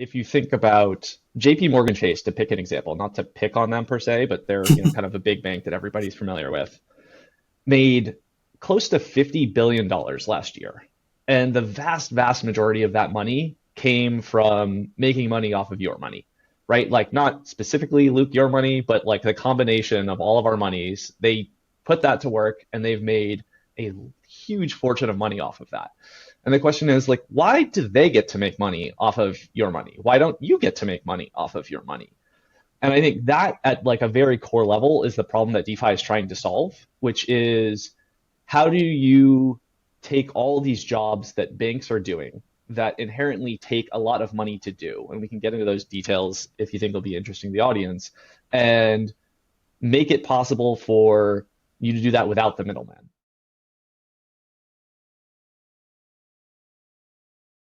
if you think about JP Morgan Chase, to pick an example, not to pick on them per se, but they're kind of a big bank that everybody's familiar with, made close to $50 billion last year. And the vast majority of that money came from making money off of your money, right? Like not specifically, Luke, your money, but like the combination of all of our monies, they put that to work and they've made a huge fortune of money off of that. And the question is like, why do they get to make money off of your money? Why don't you get to make money off of your money? And I think that at like a very core level is the problem that DeFi is trying to solve, which is how do you take all these jobs that banks are doing that inherently take a lot of money to do, and we can get into those details if you think it'll be interesting to the audience, and make it possible for you to do that without the middleman.